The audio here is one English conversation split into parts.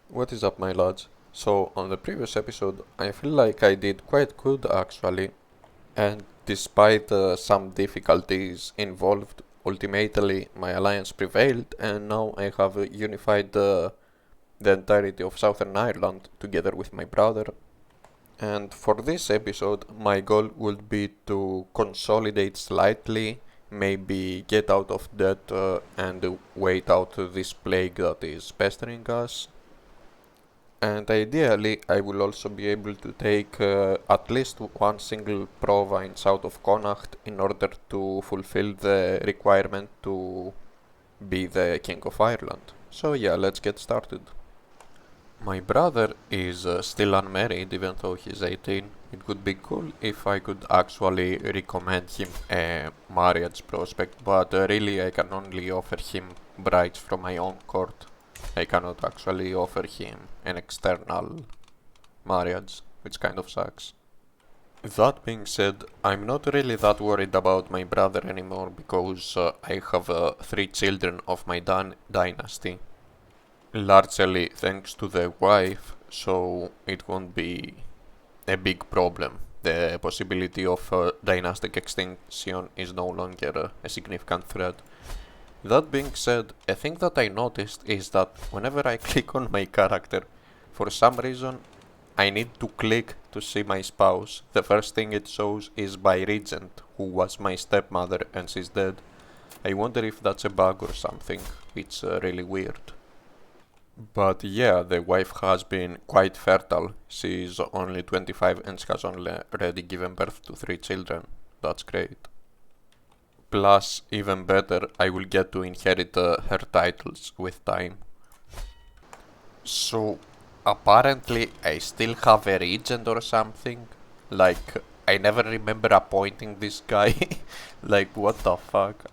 What is up, my lads? So, on the previous episode, I feel like I did quite good actually, and despite some difficulties involved, ultimately my alliance prevailed, and now I have unified the entirety of Southern Ireland together with my brother. And for this episode, my goal would be to consolidate slightly, maybe get out of debt and wait out this plague that is pestering us. And ideally, I will also be able to take at least one single province out of Connacht in order to fulfill the requirement to be the King of Ireland. So yeah, let's get started. My brother is still unmarried even though he's 18. It would be cool if I could actually recommend him a marriage prospect, but really I can only offer him brides from my own court. I cannot actually offer him an external marriage, which kind of sucks. That being said, I'm not really that worried about my brother anymore because I have three children of my dynasty, largely thanks to the wife, so it won't be a big problem. The possibility of dynastic extinction is no longer a significant threat. That being said, a thing that I noticed is that whenever I click on my character, for some reason I need to click to see my spouse. The first thing it shows is by Regent, who was my stepmother and she's dead. I wonder if that's a bug or something. It's really weird. But yeah, the wife has been quite fertile. She's only 25 and she has already given birth to three children. That's great. Plus, even better, I will get to inherit her titles with time. So, apparently, I still have a regent or something. Like, I never remember appointing this guy. Like, what the fuck?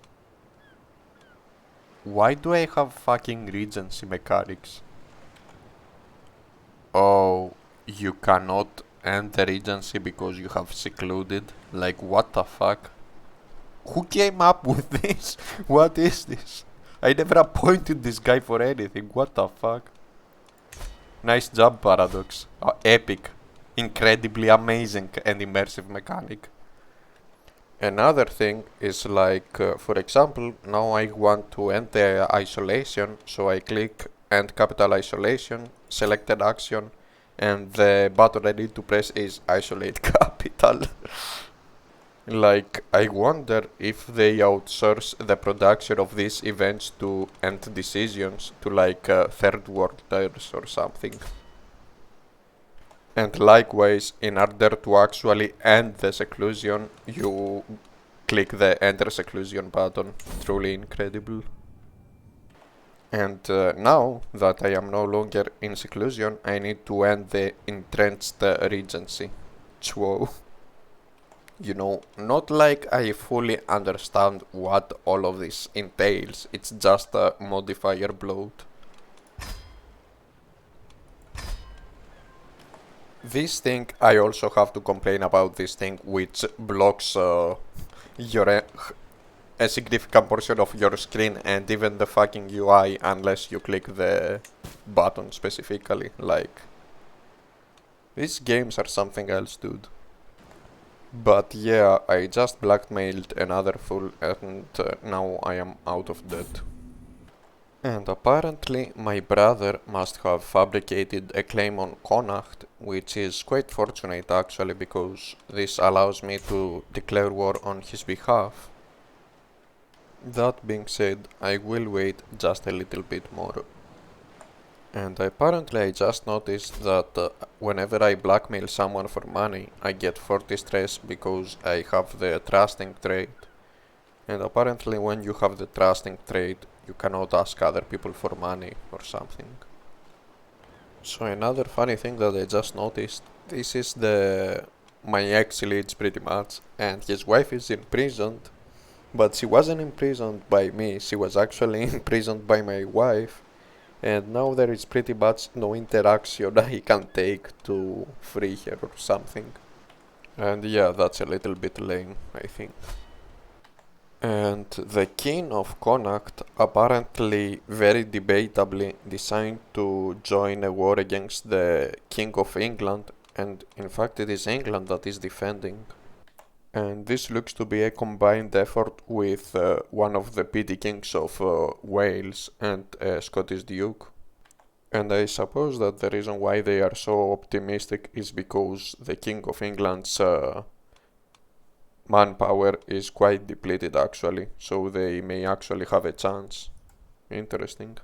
Why do I have fucking regency mechanics? Oh, you cannot end the regency because you have secluded? Like, what the fuck? Who came up with this? What is this? I never appointed this guy for anything. What the fuck? Nice job, Paradox. Epic. Incredibly amazing and immersive mechanic. Another thing is like, for example, now I want to end the isolation, so I click end capital isolation, selected action, and the button I need to press is isolate capital. Like, I wonder if they outsource the production of these events to end decisions to like third worlders or something. And likewise, in order to actually end the seclusion, you click the enter seclusion button. Truly incredible. And now that I am no longer in seclusion, I need to end the entrenched regency. Whoa. You know, not like I fully understand what all of this entails, it's just a modifier bloat. This thing, I also have to complain about this thing which blocks your a significant portion of your screen and even the fucking UI unless you click the button specifically. Like, these games are something else, dude. But yeah, I just blackmailed another fool and now I am out of debt. And apparently my brother must have fabricated a claim on Connacht, which is quite fortunate actually because this allows me to declare war on his behalf. That being said, I will wait just a little bit more. And apparently I just noticed that whenever I blackmail someone for money, I get 40 stress because I have the trusting trait. And apparently when you have the trusting trait, you cannot ask other people for money or something. So another funny thing that I just noticed, this is my ex-leads pretty much, and his wife is imprisoned, but she wasn't imprisoned by me, she was actually imprisoned by my wife, and now there is pretty much no interaction I can take to free her or something. And yeah, that's a little bit lame, I think. And the king of Connacht apparently very debatably decided to join a war against the king of England, and in fact it is England that is defending. And this looks to be a combined effort with one of the petty kings of Wales and a Scottish duke. And I suppose that the reason why they are so optimistic is because the king of England's manpower is quite depleted actually, so they may actually have a chance. Interesting.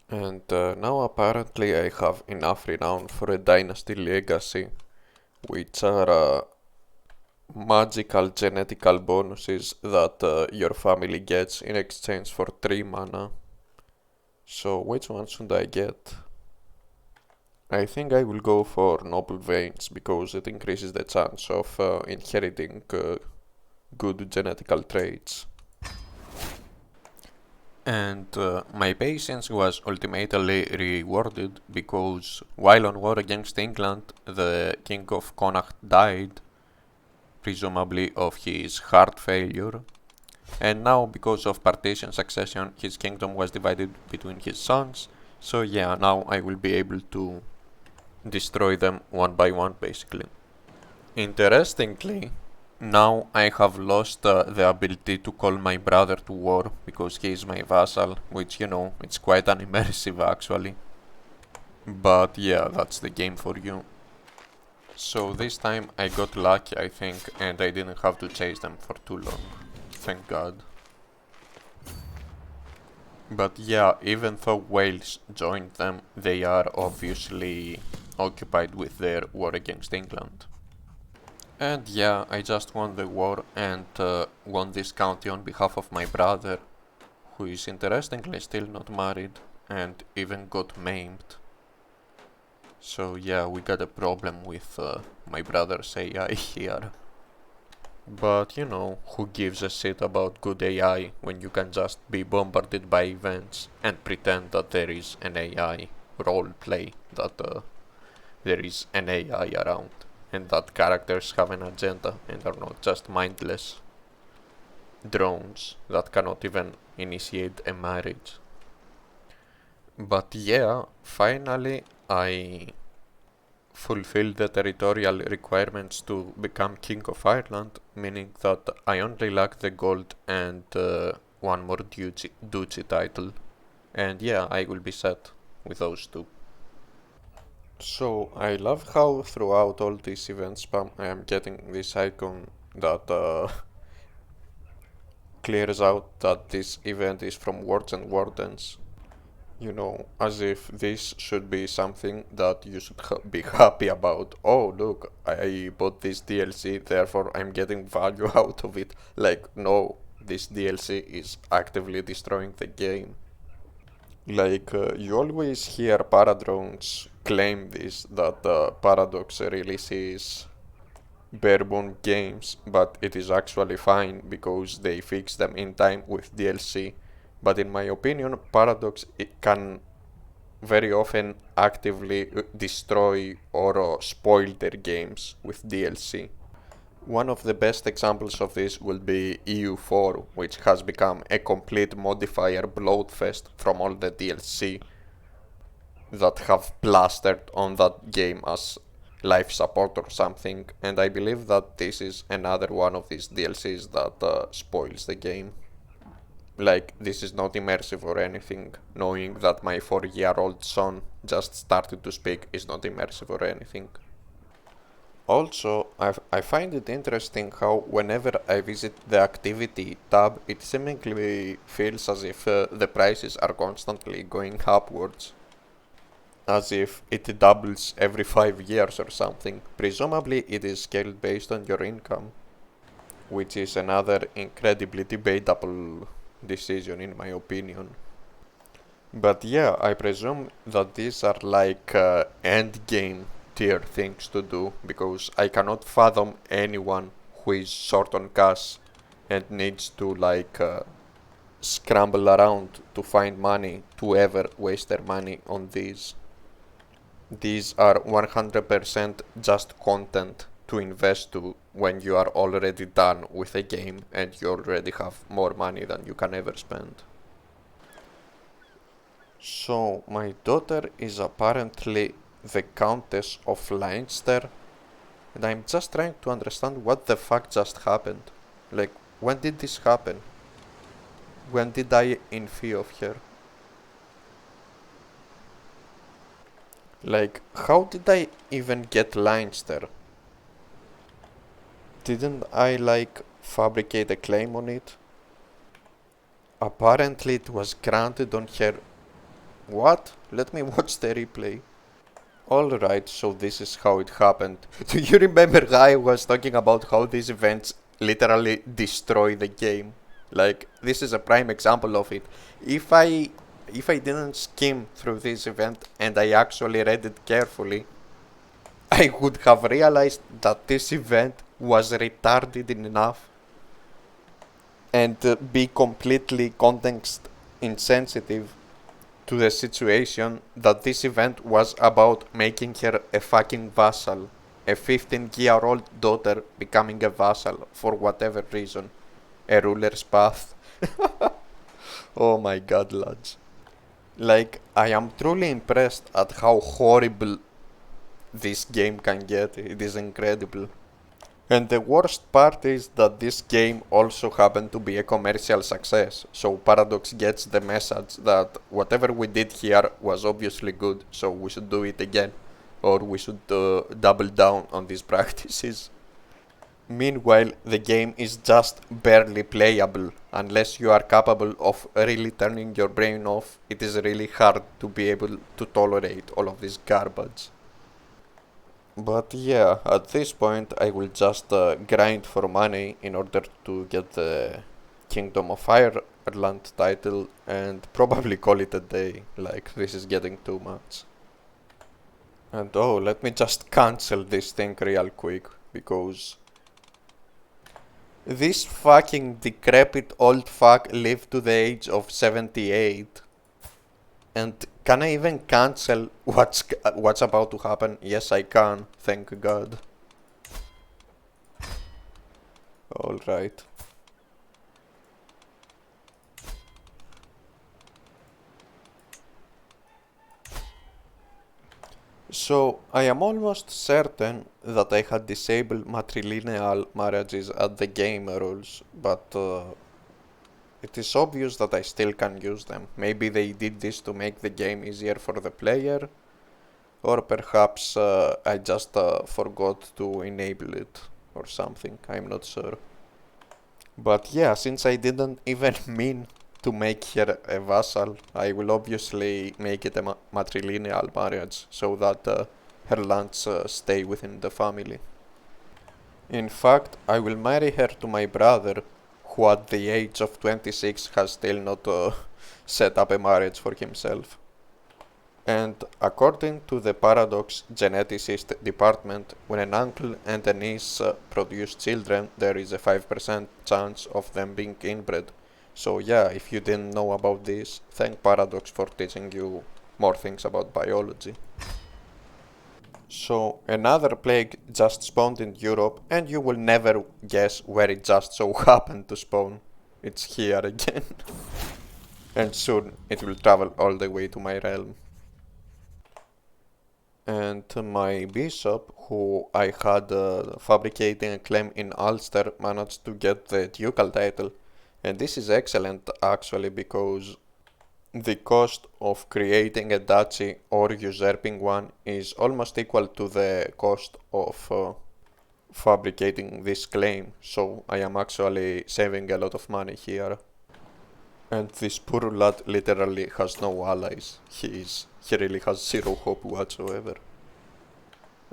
And now apparently I have enough renown for a dynasty legacy, which are magical genetical bonuses that your family gets in exchange for 3 mana. So which one should I get? I think I will go for Noble Veins because it increases the chance of inheriting good genetical traits. And my patience was ultimately rewarded because while on war against England, the King of Connacht died, presumably of his heart failure. And now, because of partition succession, his kingdom was divided between his sons. So yeah, now I will be able to destroy them one by one, basically. Interestingly, now I have lost the ability to call my brother to war because he is my vassal, which it's quite unimmersive actually. But yeah, that's the game for you. So this time I got lucky, I think, and I didn't have to chase them for too long. Thank God. But yeah, even though Wales joined them, they are obviously occupied with their war against England. And yeah, I just won the war and won this county on behalf of my brother, who is interestingly still not married and even got maimed. So yeah, we got a problem with my brother's AI here. But who gives a shit about good AI when you can just be bombarded by events and pretend that there is an AI roleplay, that there is an AI around, and that characters have an agenda and are not just mindless drones that cannot even initiate a marriage. But yeah, finally I fulfilled the territorial requirements to become King of Ireland, meaning that I only lack the gold and one more duchy title. And yeah, I will be set with those two. So I love how throughout all this event spam I am getting this icon that clears out that this event is from Wards and Wardens. As if this should be something that you should be happy about. Oh, look, I bought this DLC, therefore I'm getting value out of it. Like, no, this DLC is actively destroying the game. Like, you always hear Paradrones claim this, that Paradox releases bare-bone games, but it is actually fine because they fix them in time with DLC. But in my opinion, Paradox it can very often actively destroy or spoil their games with DLC. One of the best examples of this will be EU4, which has become a complete modifier bloatfest from all the DLC that have plastered on that game as life support or something, and I believe that this is another one of these DLCs that spoils the game. Like, this is not immersive or anything. Knowing that my 4-year-old son just started to speak is not immersive or anything. Also, I find it interesting how whenever I visit the activity tab, it seemingly feels as if the prices are constantly going upwards. As if it doubles every 5 years or something. Presumably it is scaled based on your income, which is another incredibly debatable decision in my opinion. But yeah, I presume that these are like end game tier things to do, because I cannot fathom anyone who is short on cash and needs to like scramble around to find money to ever waste their money on these. These are 100% just content to invest to when you are already done with a game and you already have more money than you can ever spend. So, my daughter is apparently the Countess of Leinster, and I'm just trying to understand what the fuck just happened. Like, when did this happen? When did I in fear of her? Like, how did I even get Leinster? Didn't I, like, fabricate a claim on it? Apparently it was granted on her. What? Let me watch the replay. Alright, so this is how it happened. Do you remember how I was talking about how these events literally destroy the game? Like, this is a prime example of it. If I didn't skim through this event and I actually read it carefully, I would have realized that this event was retarded enough and be completely context insensitive to the situation that this event was about making her a fucking vassal. A 15-year-old daughter becoming a vassal for whatever reason. A ruler's path. Oh my god, lads. Like, I am truly impressed at how horrible this game can get. It is incredible. And the worst part is that this game also happened to be a commercial success, so Paradox gets the message that whatever we did here was obviously good, so we should do it again, or we should double down on these practices. Meanwhile, the game is just barely playable. Unless you are capable of really turning your brain off, it is really hard to be able to tolerate all of this garbage. But yeah, at this point I will just grind for money in order to get the Kingdom of Ireland title and probably call it a day, like this is getting too much. And oh, let me just cancel this thing real quick, because this fucking decrepit old fuck lived to the age of 78. And can I even cancel what's about to happen? Yes, I can. Thank God. All right. So I am almost certain that I had disabled matrilineal marriages at the game rules, but it is obvious that I still can use them. Maybe they did this to make the game easier for the player, or perhaps I just forgot to enable it or something, I'm not sure. But yeah, since I didn't even mean to make her a vassal, I will obviously make it a matrilineal marriage so that her lands stay within the family. In fact, I will marry her to my brother, who at the age of 26 has still not set up a marriage for himself. And according to the Paradox geneticist department, when an uncle and a niece produce children, there is a 5% chance of them being inbred. So yeah, if you didn't know about this, thank Paradox for teaching you more things about biology. So another plague just spawned in Europe, and you will never guess where it just so happened to spawn. It's here again. And soon it will travel all the way to my realm. And my bishop, who I had fabricating a claim in Ulster, managed to get the ducal title. And this is excellent actually, because the cost of creating a duchy or usurping one is almost equal to the cost of fabricating this claim, so I am actually saving a lot of money here. And this poor lad literally has no allies. He really has zero hope whatsoever.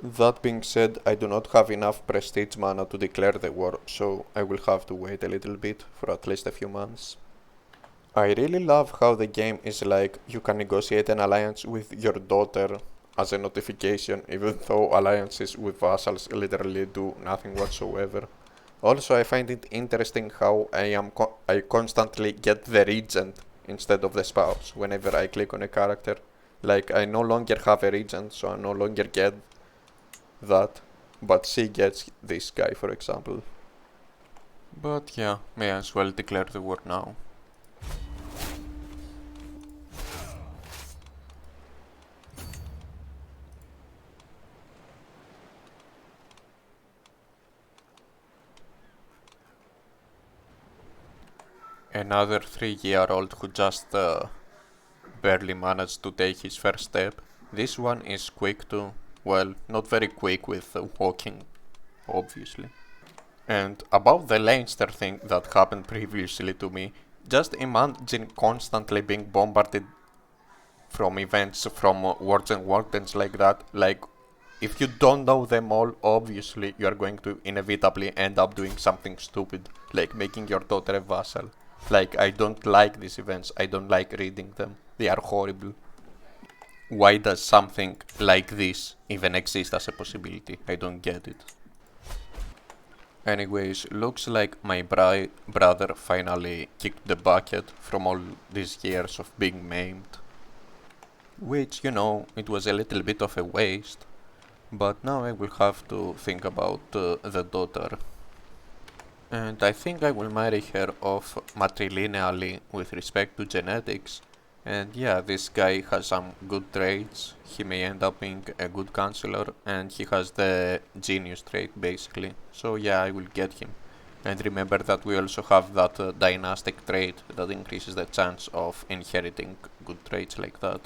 That being said, I do not have enough prestige mana to declare the war, so I will have to wait a little bit for at least a few months. I really love how the game is like you can negotiate an alliance with your daughter as a notification, even though alliances with vassals literally do nothing whatsoever. Also, I find it interesting how I constantly get the regent instead of the spouse whenever I click on a character. Like, I no longer have a regent, so I no longer get that. but she gets this guy, for example. But yeah, may as well declare the war now. Another 3-year-old who just barely managed to take his first step. This one is quick too. Well, not very quick with walking, obviously. And about the Leinster thing that happened previously to me, just imagine constantly being bombarded from events from wards and wardens like that. Like, if you don't know them all, obviously you are going to inevitably end up doing something stupid, like making your daughter a vassal. Like, I don't like these events, I don't like reading them, they are horrible. Why does something like this even exist as a possibility? I don't get it. Anyways, looks like my brother finally kicked the bucket from all these years of being maimed. Which, it was a little bit of a waste. But now I will have to think about the daughter. And I think I will marry her off matrilineally with respect to genetics. And yeah, this guy has some good traits. He may end up being a good counselor, and he has the genius trait basically. So yeah, I will get him. And remember that we also have that dynastic trait that increases the chance of inheriting good traits like that.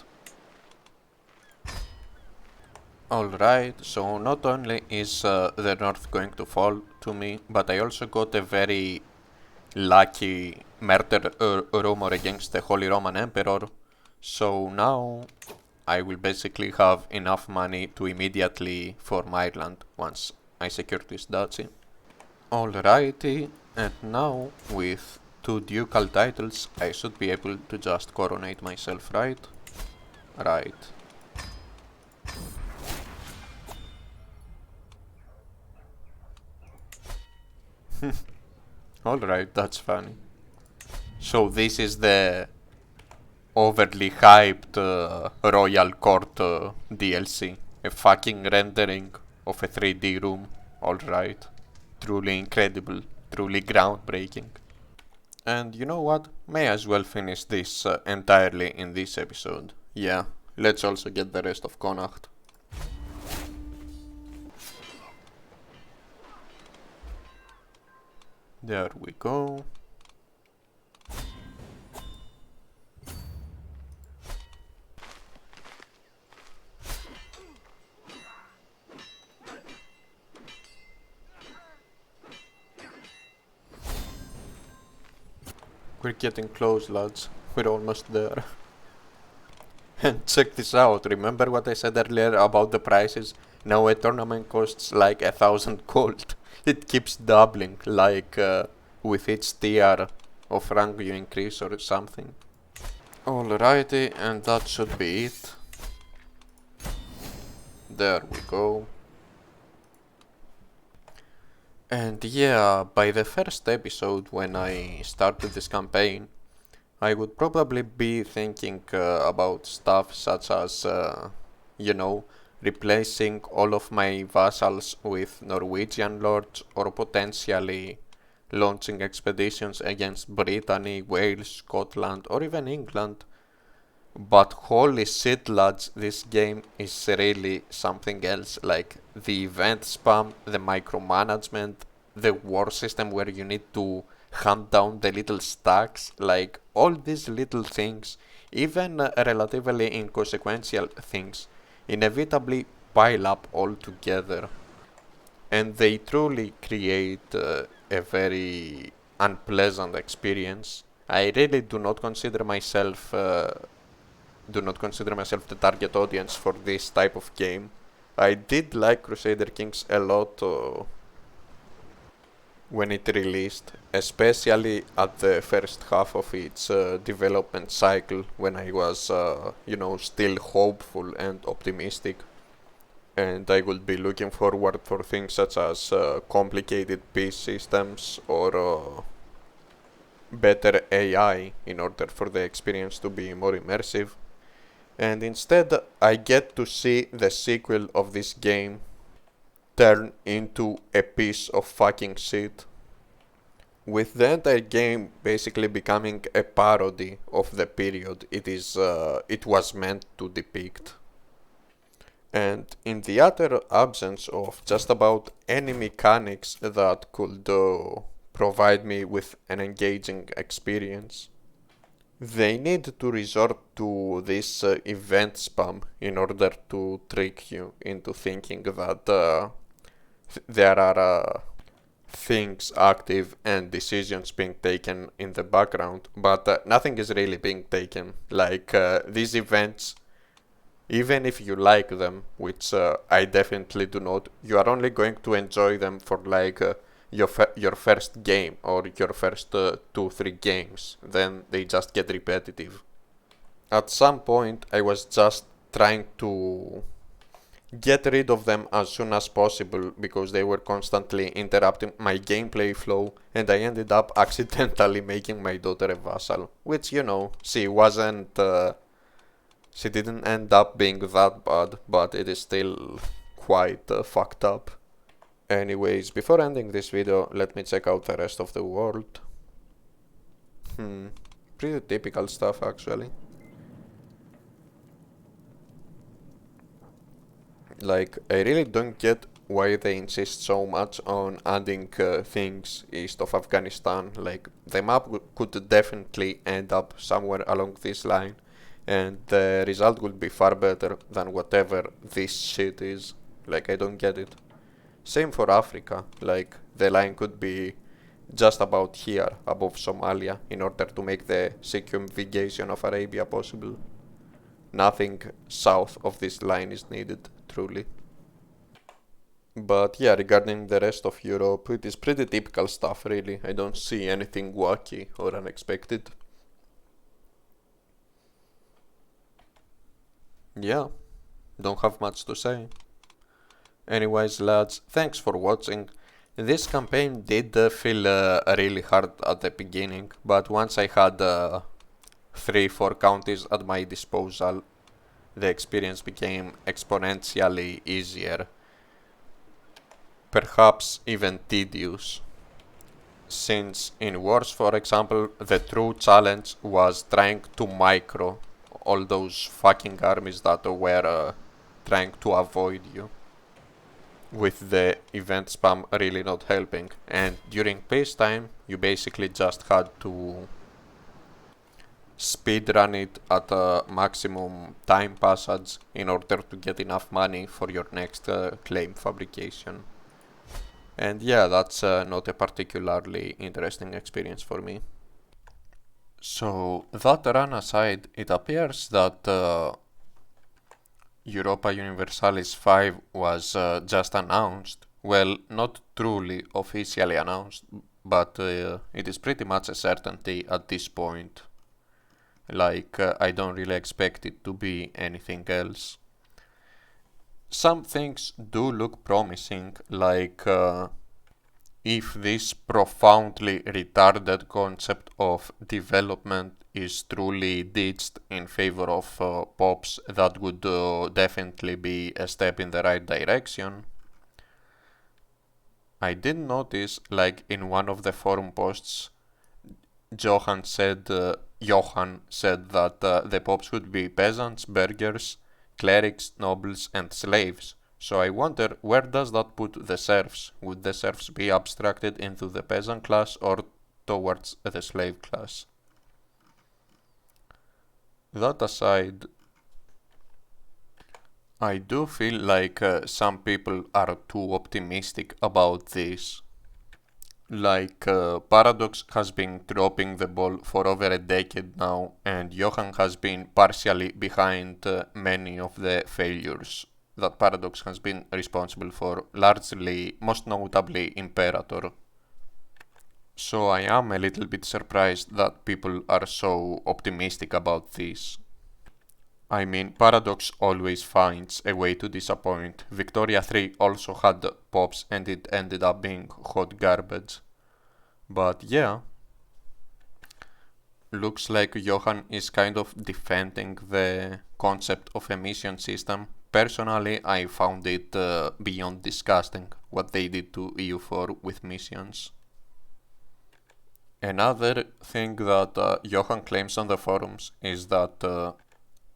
Alright, so not only is the North going to fall to me, but I also got a very lucky murder rumor against the Holy Roman Emperor. So now I will basically have enough money to immediately form Ireland once I secure this duchy. Alrighty, and now with 2 ducal titles I should be able to just coronate myself, right? Right. Alright, that's funny. So this is the overly hyped Royal Court DLC. A fucking rendering of a 3D room. Alright. Truly incredible. Truly groundbreaking. And you know what? May as well finish this entirely in this episode. Yeah, let's also get the rest of Connacht. There we go. We're getting close, lads. We're almost there. And check this out. Remember what I said earlier about the prices? Now a tournament costs like 1,000 gold. It keeps doubling, like with each tier of rank you increase or something. Alrighty, and that should be it. There we go. And yeah, by the first episode when I started this campaign, I would probably be thinking about stuff such as, replacing all of my vassals with Norwegian lords, or potentially launching expeditions against Brittany, Wales, Scotland, or even England. But holy shit, lads, this game is really something else. Like the event spam, the micromanagement, the war system where you need to hunt down the little stacks, like all these little things, even relatively inconsequential things, inevitably pile up all together. And they truly create a very unpleasant experience. I really do not consider myself the target audience for this type of game. I did like Crusader Kings a lot when it released, especially at the first half of its development cycle, when I was, still hopeful and optimistic. And I would be looking forward for things such as complicated peace systems or better AI in order for the experience to be more immersive. And instead, I get to see the sequel of this game turn into a piece of fucking shit, with the entire game basically becoming a parody of the period it was meant to depict. And in the utter absence of just about any mechanics that could provide me with an engaging experience, they need to resort to this event spam in order to trick you into thinking that there are things active and decisions being taken in the background, but nothing is really being taken. Like these events, even if you like them, which I definitely do not, you are only going to enjoy them for like your first game or your first 2-3 games. Then they just get repetitive. At some point, I was just trying to get rid of them as soon as possible because they were constantly interrupting my gameplay flow, and I ended up accidentally making my daughter a vassal, which, you know, she didn't end up being that bad, but it is still quite fucked up. Anyways, before ending this video, let me check out the rest of the world. Pretty typical stuff actually. Like, I really don't get why they insist so much on adding things east of Afghanistan. Like, the map could definitely end up somewhere along this line, and the result would be far better than whatever this shit is. Like, I don't get it. Same for Africa. Like, the line could be just about here, above Somalia, in order to make the circumvigation of Arabia possible. Nothing south of this line is needed, truly. But yeah, regarding the rest of Europe, it is pretty typical stuff, really. I don't see anything wacky or unexpected. Yeah, don't have much to say. Anyways, lads, thanks for watching. This campaign did feel really hard at the beginning, but once I had 3-4 counties at my disposal, the experience became exponentially easier, perhaps even tedious. Since in wars, for example, the true challenge was trying to micro all those fucking armies that were trying to avoid you, with the event spam really not helping. And during peacetime, you basically just had to speedrun it at a maximum time passage in order to get enough money for your next claim fabrication. And yeah, that's not a particularly interesting experience for me. So, that run aside, it appears that Europa Universalis 5 was just announced. Well, not truly officially announced, but it is pretty much a certainty at this point. Like, I don't really expect it to be anything else. Some things do look promising, like if this profoundly retarded concept of development is truly ditched in favor of POPs, that would definitely be a step in the right direction. I did notice, like in one of the forum posts, Johan said that the POPs would be peasants, burghers, clerics, nobles, and slaves. So I wonder, where does that put the serfs? Would the serfs be abstracted into the peasant class or towards the slave class? That aside, I do feel like some people are too optimistic about this. Like, Paradox has been dropping the ball for over a decade now, and Johan has been partially behind many of the failures that Paradox has been responsible for, largely, most notably, Imperator. So I am a little bit surprised that people are so optimistic about this. I mean, Paradox always finds a way to disappoint. Victoria 3 also had pops and it ended up being hot garbage. But yeah, looks like Johan is kind of defending the concept of a mission system personally, I found it beyond disgusting what they did to EU4 with missions. Another thing that Johan claims on the forums is that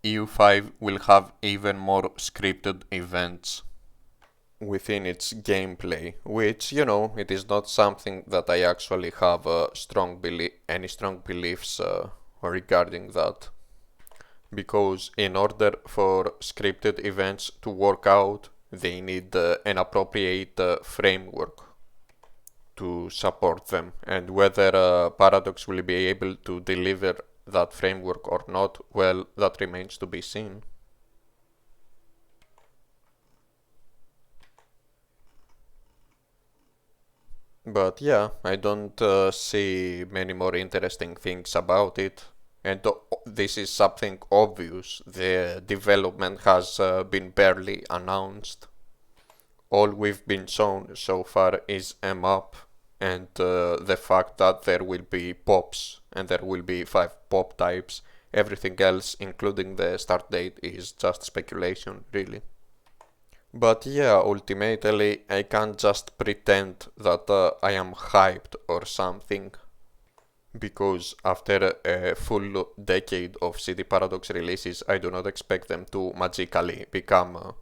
EU5 will have even more scripted events within its gameplay, which, it is not something that I actually have any strong beliefs regarding that. Because in order for scripted events to work out, they need an appropriate framework to support them, and whether Paradox will be able to deliver that framework or not, well, that remains to be seen. But yeah, I don't see many more interesting things about it, and this is something obvious. The development has been barely announced. All we've been shown so far is a map and the fact that there will be pops and there will be 5 pop types. Everything else, including the start date, is just speculation, really. But yeah, ultimately, I can't just pretend that I am hyped or something. Because after a full decade of CD Paradox releases, I do not expect them to magically become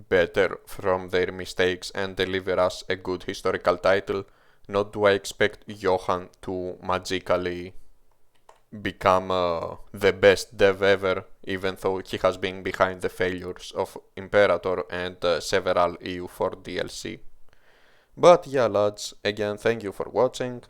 better from their mistakes and deliver us a good historical title. Nor do I expect Johan to magically become the best dev ever, even though he has been behind the failures of Imperator and several EU4 DLC. But yeah, lads, again, thank you for watching.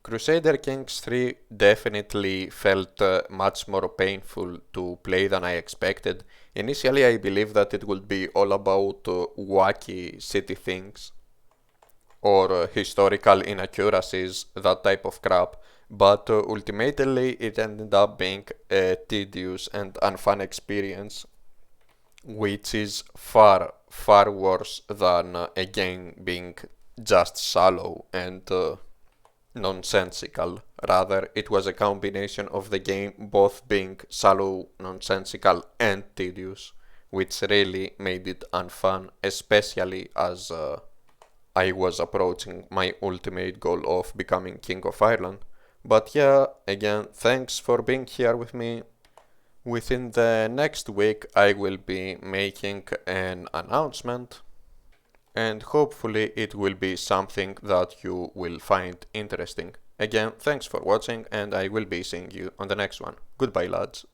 Crusader Kings 3 definitely felt much more painful to play than I expected. Initially, I believed that it would be all about wacky city things or historical inaccuracies, that type of crap, but ultimately it ended up being a tedious and unfun experience, which is far, far worse than a game being just shallow and nonsensical. Rather, it was a combination of the game both being shallow, nonsensical, and tedious, which really made it unfun, especially as I was approaching my ultimate goal of becoming King of Ireland. But yeah, again, thanks for being here with me. Within the next week, I will be making an announcement, and hopefully it will be something that you will find interesting. Again, thanks for watching, and I will be seeing you on the next one. Goodbye, lads.